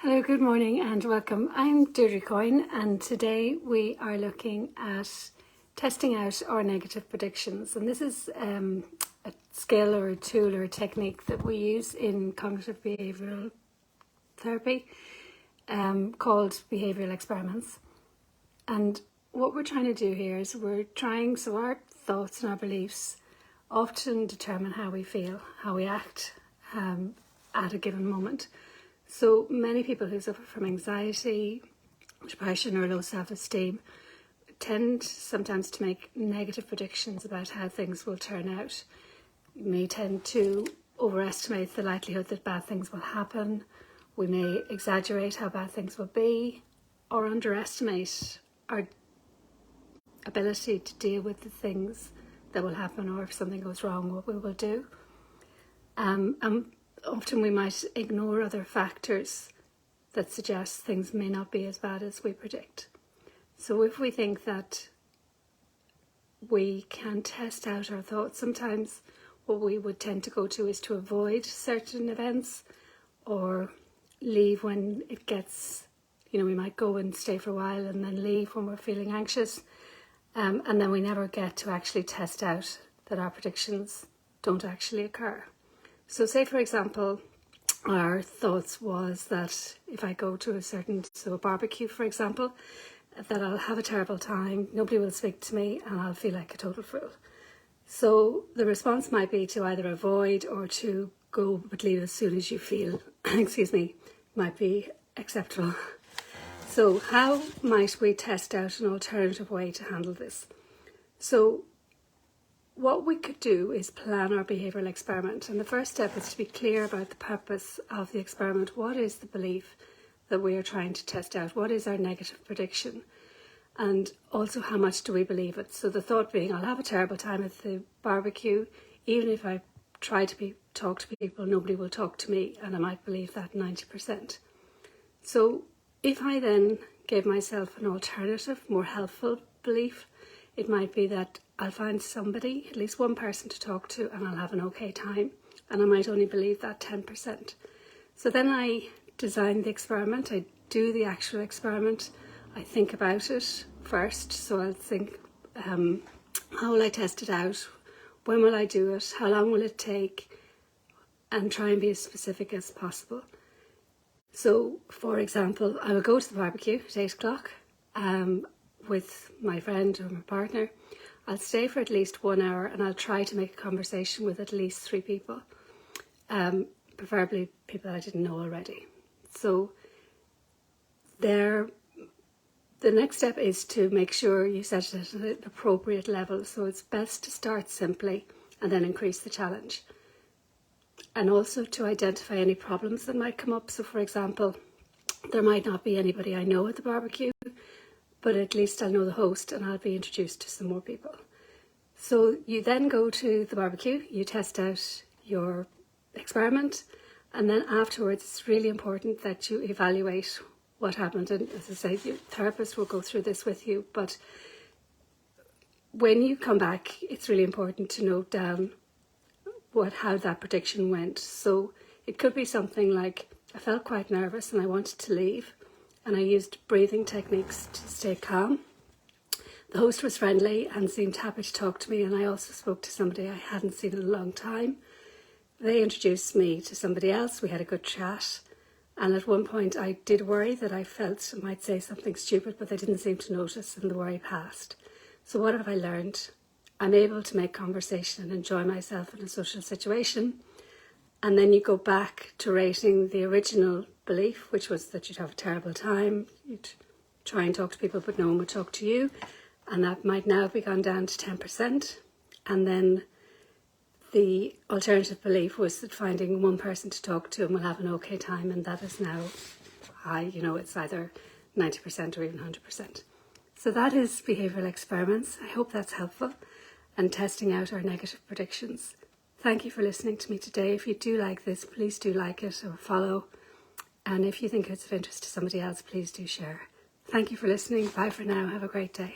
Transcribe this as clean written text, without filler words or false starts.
Hello, good morning and welcome. I'm Deirdre Coyne and today we are looking at testing out our negative predictions, and this is a skill or a tool or a technique that we use in cognitive behavioural therapy called behavioural experiments. And what we're trying to do here is so our thoughts and our beliefs often determine how we feel, how we act at a given moment. So many people who suffer from anxiety, depression or low self-esteem tend sometimes to make negative predictions about how things will turn out. We may tend to overestimate the likelihood that bad things will happen. We may exaggerate how bad things will be or underestimate our ability to deal with the things that will happen, or if something goes wrong, what we will do. And often we might ignore other factors that suggest things may not be as bad as we predict. So if we think that we can test out our thoughts, sometimes what we would tend to go to is to avoid certain events or leave when it gets, we might go and stay for a while and then leave when we're feeling anxious. And then we never get to actually test out that our predictions don't actually occur. So say, for example, our thoughts was that if I go to a barbecue, for example, that I'll have a terrible time, nobody will speak to me and I'll feel like a total fool. So the response might be to either avoid or to go but leave as soon as you feel, might be acceptable. So how might we test out an alternative way to handle this? So what we could do is plan our behavioural experiment, and the first step is to be clear about the purpose of the experiment. What is the belief that we are trying to test out? What is our negative prediction? And also, how much do we believe it? So the thought being, I'll have a terrible time at the barbecue. Even if I try to talk to people, nobody will talk to me, and I might believe that 90%. So if I then gave myself an alternative, more helpful belief, it might be that I'll find somebody, at least one person to talk to, and I'll have an okay time. And I might only believe that 10%. So then I design the experiment, I do the actual experiment, I think about it first. So I'll think, how will I test it out? When will I do it? How long will it take? And try and be as specific as possible. So, for example, I will go to the barbecue at 8 o'clock with my friend or my partner. I'll stay for at least 1 hour and I'll try to make a conversation with at least 3 people, preferably people that I didn't know already. So the next step is to make sure you set it at an appropriate level. So it's best to start simply and then increase the challenge. And also to identify any problems that might come up. So for example, there might not be anybody I know at the barbecue, but at least I'll know the host and I'll be introduced to some more people. So you then go to the barbecue, you test out your experiment, and then afterwards it's really important that you evaluate what happened. And as I say, your therapist will go through this with you, but when you come back, it's really important to note down how that prediction went. So it could be something like, I felt quite nervous and I wanted to leave, and I used breathing techniques to stay calm. The host was friendly and seemed happy to talk to me, and I also spoke to somebody I hadn't seen in a long time. They introduced me to somebody else, we had a good chat, and at one point I did worry that I felt I might say something stupid, but they didn't seem to notice and the worry passed. So what have I learned? I'm able to make conversation and enjoy myself in a social situation. And then you go back to rating the original belief, which was that you'd have a terrible time, you'd try and talk to people but no one would talk to you, and that might now be gone down to 10%. And then the alternative belief was that finding one person to talk to and we'll have an okay time, and that is now high, it's either 90% or even 100%. So that is behavioural experiments. I hope that's helpful, and testing out our negative predictions. Thank you for listening to me today. If you do like this, please do like it or follow. And if you think it's of interest to somebody else, please do share. Thank you for listening. Bye for now. Have a great day.